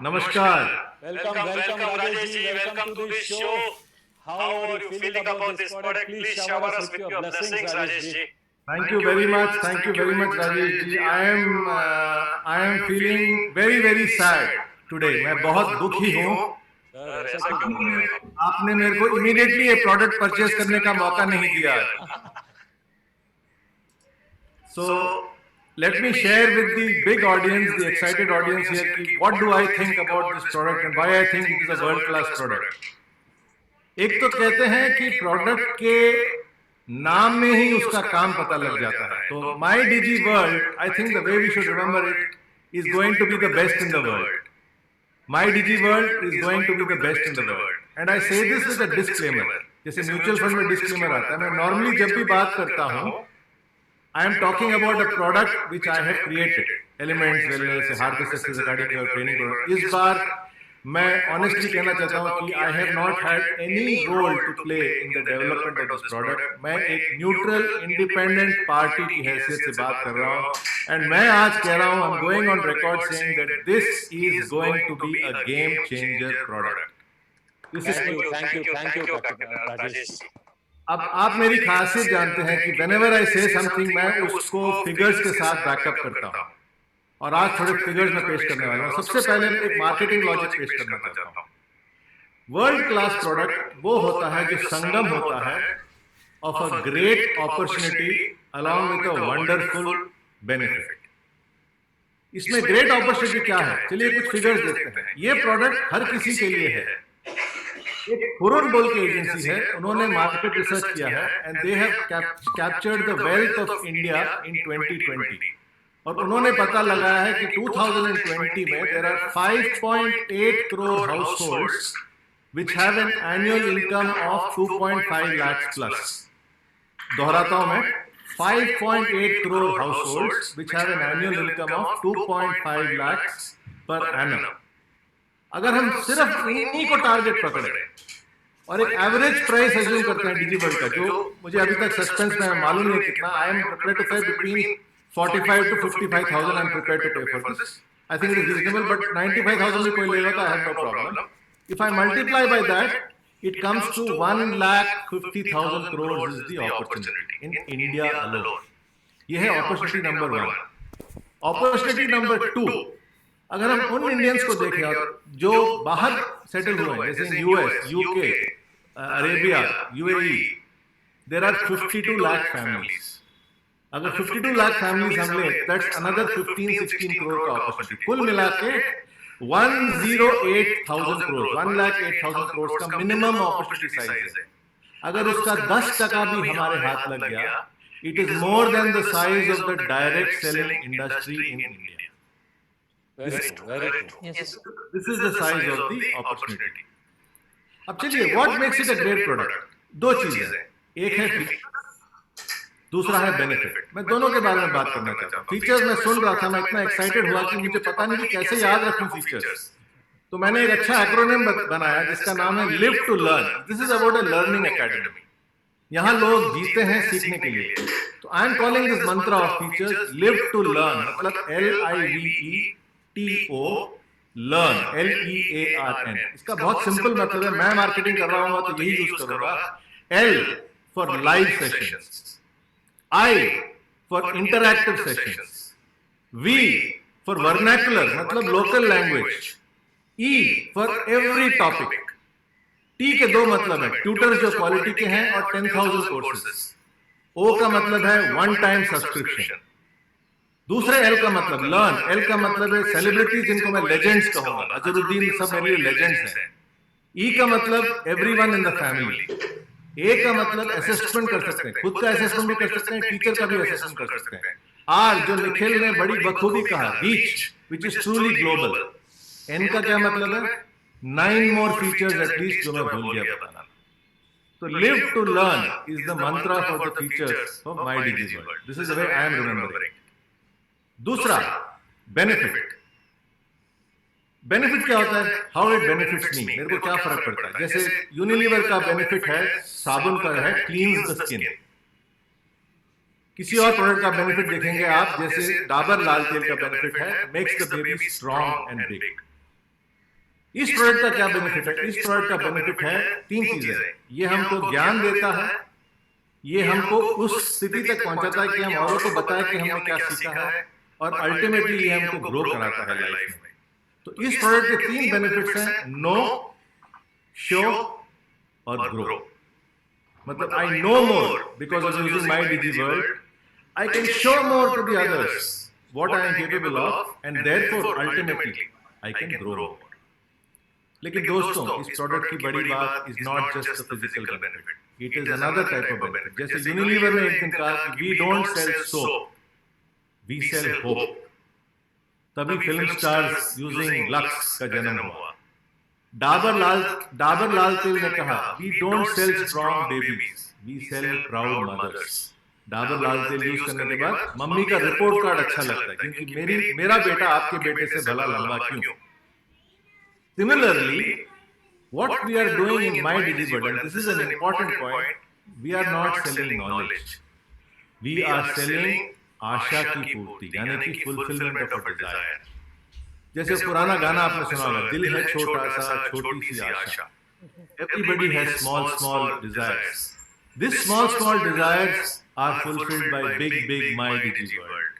नमस्कार। Welcome Rajesh ji. Welcome to this show. How are you feeling about this product? Please shower us with your blessings, Rajesh ji. Thank you very much. Thank you very much, Rajesh ji. I am feeling very very sad today. मैं बहुत दुखी हूँ। आपने मेरे को immediately ये product purchase करने का मौका नहीं दिया। So let me share with the big audience, the excited audience here, what do I think about this product and why I think it is a world-class product. एक तो कहते हैं कि प्रोडक्ट के नाम में ही उसका काम पता लग जाता है। तो My Digi World, I think the way we should remember it, is going to be the best in the world. My Digi World is going to be the best in the world. And I say this with a disclaimer. जैसे mutual fund में disclaimer आता है, मैं normally जब भी बात करता हूँ, I am talking about a product which I have created. Elements, wellness, Harvest Success Academy और training product. इस बार मैं honestly कहना चाहता हूँ कि I have not had any role to play in the development of this product. मैं एक neutral, independent party की हैसियत से बात कर रहा हूँ, and मैं आज कह रहा हूँ, I'm going on record saying that this is going to be a game changer product. Thank you, Rajesh ji. अब आप मेरी खासियत जानते हैं कि whenever I say something मैं उसको फिगर्स के साथ बैकअप करता हूँ, और आज थोड़े फिगर्स में पेश करने वाला हूँ। सबसे पहले एक मार्केटिंग लॉजिक पेश करना चाहता हूँ। वर्ल्ड क्लास प्रोडक्ट वो होता है जो संगम होता है of a great opportunity along with a wonderful benefit. इसमें ग्रेट अपॉर्चुनिटी क्या है, चलिए कुछ फिगर्स देखते हैं। ये प्रोडक्ट हर किसी के लिए है। एक हुरुन बोल की एजेंसी है, उन्होंने मार्केट रिसर्च किया है and they have captured the wealth of India in 2020, और उन्होंने पता लगाया है कि 2020 में there are 5.8 crore households which have an annual income of 2.5 lakh plus. दोहराता हूं मैं, 5.8 crore households which have an annual income of 2.5 lakh per annum. अगर हम सिर्फ इन्हीं को टारगेट पकड़े और एक एवरेज प्राइस अज्यूम करते हैं डिजिवर्ल्ड का, जो मुझे अभी तक सस्पेंस में मालूम नहीं कितना, I am prepared to pay between 45 to 55,000 I am prepared to pay for this. I think it is reasonable, but 95,000 भी कोई लेगा तो I have no problem. If I multiply by that it comes to 1,50,000 crores is the opportunity in India alone. ये है opportunity number 1. Opportunity number 2, अगर हम उन Indians को देखें जो बाहर सेटल हुए हैं, जैसे US, UK, Arabia, UAE, there are 52 lakh families. अगर 52 लाख फैमिलीज हम ले, दैट्स अनदर 15-16 करोड़ का अपॉर्चुनिटी। कुल मिला के 108,000 करोड़, 1,08,000 करोड़ का मिनिमम अपॉर्चुनिटी साइज है। अगर उसका 10% भी हमारे हाथ लग गया, it is more than the size of the direct selling industry in India. Very true. Yes. This is the size of the opportunity. अब चलिए, what makes it a great product? दो चीजें, एक है फीचर, दूसरा है बेनिफिट। मैं दोनों के बारे में बात करना चाहता हूँ। फीचर्स में सुन रहा था, मैं इतना एक्साइटेड हुआ कि मुझे पता नहीं कि कैसे याद रखूं फीचर्स। तो मैंने एक अच्छा एक्रोनिम बनाया जिसका नाम है live to learn. This is about a learning academy. यहाँ लोग जीते हैं सीखने के लिए। तो I am calling this mantra of features live to learn, मतलब LIVETO, लर्न, LEARN। इसका बहुत सिंपल मतलब है, मैं मार्केटिंग कर रहा हूँ तो यही यूज करूंगा। L for live sessions, I for interactive sessions, V for vernacular मतलब local language, E for every topic. T के दो मतलब है, ट्यूटर्स जो क्वालिटी के हैं और 10,000 कोर्सेज। O का मतलब है वन टाइम सब्सक्रिप्शन। दूसरे एल का मतलब लर्न, एल का मतलब है सेलिब्रिटी जिनको मैं लेजेंड्स कहूंगा, अजरुद्दीन सब मेरे लिए लेजेंड्स हैं। ई का मतलब एवरीवन इन द फैमिली। ए का मतलब असेसमेंट कर सकते हैं, खुद का असेसमेंट भी कर सकते हैं, टीचर का भी असेसमेंट कर सकते हैं। आर जो निखिल ने बड़ी बखूबी कहा, reach which is truly global. N का क्या मतलब है, 9 मोर फीचर्स एटलीस्ट जो मैं भूल गया बताना। तो live to learn is the mantra for the features of my DigiWorld. This is the way I am remembering. दूसरा बेनिफिट। बेनिफिट क्या होता है, हाउ इट बेनिफिट्स मी, मेरे को क्या फर्क पड़ता है। जैसे यूनिलीवर का बेनिफिट है, साबुन का है, क्लीन्स द स्किन। किसी और प्रोडक्ट का बेनिफिट देखेंगे आप, जैसे डाबर लाल तेल का बेनिफिट है, makes the baby strong and big. इस प्रोडक्ट का क्या बेनिफिट है? इस प्रोडक्ट का बेनिफिट है 3 चीजें। ये हमको ज्ञान देता है, ये हमको उस स्थिति तक पहुंचाता है कि हम औरों को बताएं कि हमने क्या सीखा है, और अल्टीमेटली ये हमको ग्रो कराता है लाइफ में। तो इस प्रोडक्ट के 3 बेनिफिट्स हैं: नो, शो और ग्रो। मतलब I know more because of using my DigiWorld, I can show more to the others what I am capable of, and therefore ultimately I can grow more. लेकिन दोस्तों, इस product की बड़ी बात is not just the physical benefit, it is another type of benefit. जैसे Unilever ने एक दिन कहा कि we don't sell soap, we sell hope. तभी फिल्म स्टार्स यूजिंग लक्स का जन्म हुआ। डाबर लाल तेल ने कहा we don't sell strong babies, we sell proud mothers. Dabur लाल तेल यूज करने के बाद मम्मी का रिपोर्ट कार्ड अच्छा लगता है, क्योंकि मेरा बेटा आपके बेटे से भला लंबा क्यों। Similarly, what we are doing in My Digi World, and this is an important point, we are not selling knowledge. We are selling आशा की पूर्ति, यानी कि fulfillment of a desire. जैसे पुराना गाना आपने सुना होगा, दिल है छोटा सा, छोटी सी आशा। Everybody has small desires. These small desires are fulfilled by big My Digi World.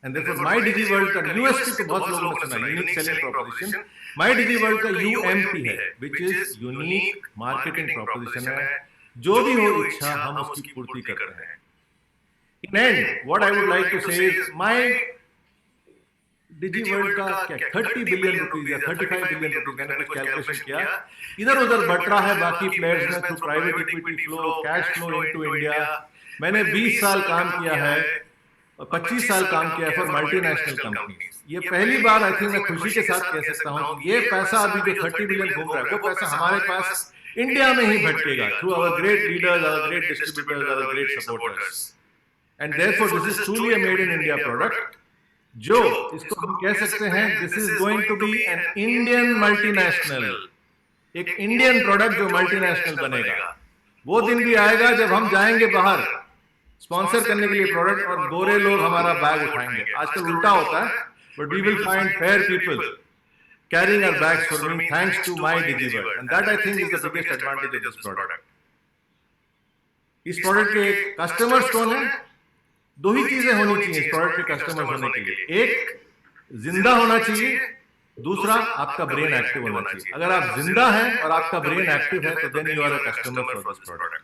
And therefore My Digi World का USP तो बहुत लोगों ने सुना, unique selling proposition. My Digi World का UMP है, which is unique marketing proposition है। जो भी हो इच्छा हम उसकी पूर्ति करते हैं। In end, what I would like to say is My Digi World का क्या 30 बिलियन रुपीज या 35 बिलियन रुपीज, मैंने कुछ कैलकुलेशन किया, इधर उधर बढ़ रहा है बाकी प्लेयर्स में through private equity flow, cash flow into India. मैंने 20 साल काम किया है और 25 साल काम किया है फॉर मल्टीनेशनल कंपनीज। ये पहली बार आई थिंक मैं खुशी के साथ कह सकता हूं कि ये पैसा अभी जो 30 बिलियन घूम रहा है, वो पैसा हमारे पास इंडिया में ही भटकेगा through our great leaders, our great distributors, our great supporters. And therefore this is truly a made in India product, जो इसको हम कह सकते हैं this is going to be an Indian multinational, एक इंडियन प्रोडक्ट जो मल्टीनेशनल बनेगा। वो दिन भी आएगा जब हम जाएंगे बाहर स्पॉन्सर करने के लिए प्रोडक्ट और गोरे लोग हमारा बैग उठाएंगे। आजकल उल्टा होता है, but we will find fair people carrying our bags for me thanks to my DigiWorld, and that I think is the biggest advantage of this product. इस प्रोडक्ट के कस्टमर्स कौन है? दो ही चीजें होनी चाहिए इस प्रोडक्ट के कस्टमर्स होने के लिए, एक जिंदा होना चाहिए, दूसरा आपका ब्रेन एक्टिव होना चाहिए। अगर आप जिंदा हैं और आपका ब्रेन एक्टिव है तो then you are a customer for this product.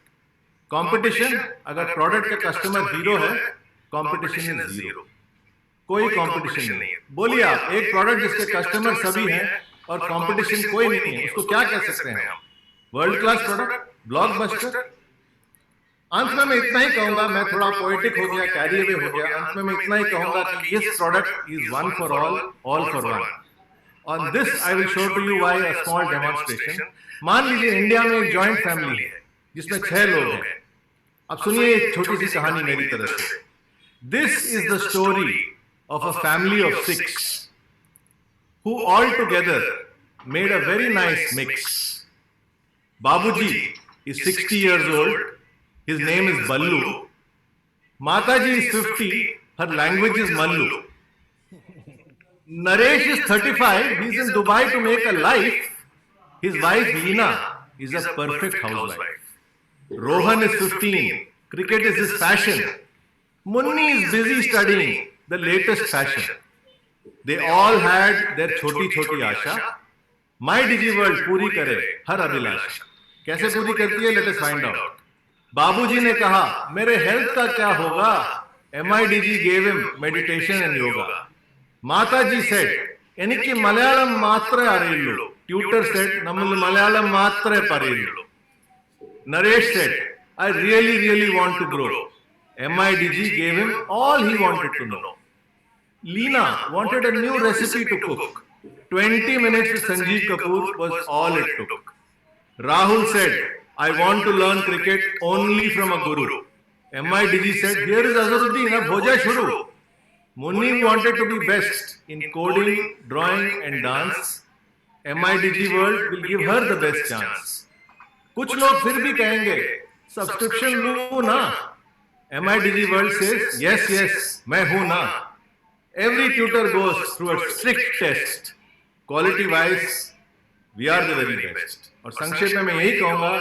Competition, अगर प्रोडक्ट का कस्टमर जीरो है, कंपटीशन इज जीरो, कोई कंपटीशन नहीं है। बोलिए आप एक प्रोडक्ट जिसके कस्टमर सभी हैं और कंपटीशन कोई नहीं है, उसको क्या कह सकते हैं हम? World class product, blockbuster. अंत में मैं इतना ही कहूंगा, मैं थोड़ा पोएटिक हो गया, कैरी अवे हो गया, अंत में मैं इतना ही कहूंगा कि this product is one for all for one. On this I will show to you why a small demonstration. मान लीजिए इंडिया में एक जॉइंट फैमिली है जिसमें 6 लोग हैं। अब सुनिए एक छोटी सी कहानी मेरी तरफ से। This is the story of a family of 6 who all together made a very nice mix. Babuji is 60 years old. His name is Ballu. Mataji is 50. Her language is Mallu. Naresh is 35. He's in Dubai to make a life. His wife Leena is a perfect housewife. Rohan is 15. Cricket is his passion. Munni is busy studying the latest fashion. They all had their छोटी आशा. My Digi World पूरी करे हर अभिलाषा। कैसे पूरी करती है? Let us find out. बाबूजी ने कहा मेरे हेल्थ का क्या होगा? MIDG gave him meditation and yoga. Mataji said എനിക്ക് മലയാളം മാത്രമേ അറിയുള്ളൂ. Tutor said നമ്മൾ മലയാളം മാത്രമേ പറയുള്ളൂ. Naresh said I really want to grow. MIDG gave him all he wanted to know. Leena wanted a new recipe to cook. 20 minutes with Sanjeev Kapoor was all it took. Rahul said, I want to learn cricket only from a guru. MIDG said, here is Azharuddin, ab ho jai shuru. Munni wanted to be best in coding, drawing and dance. MIDG World will give her the best chance. कुछ लोग फिर भी कहेंगे, subscription लो ना. MIDG World says, yes, मैं हूं ना. Every tutor goes through a strict test. Quality wise, we are the very best. और संक्षेप में मैं यही कहूंगा,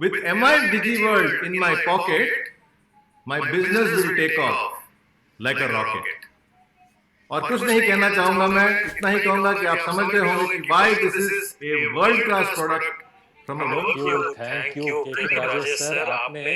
with MI DigiWorld in my pocket, my business will take off like a rocket. और कुछ नहीं कहना चाहूंगा मैं, इतना ही कहूंगा कि आप समझते होंगे कि why this is a world class product from a thank you के राजेश सर, आपने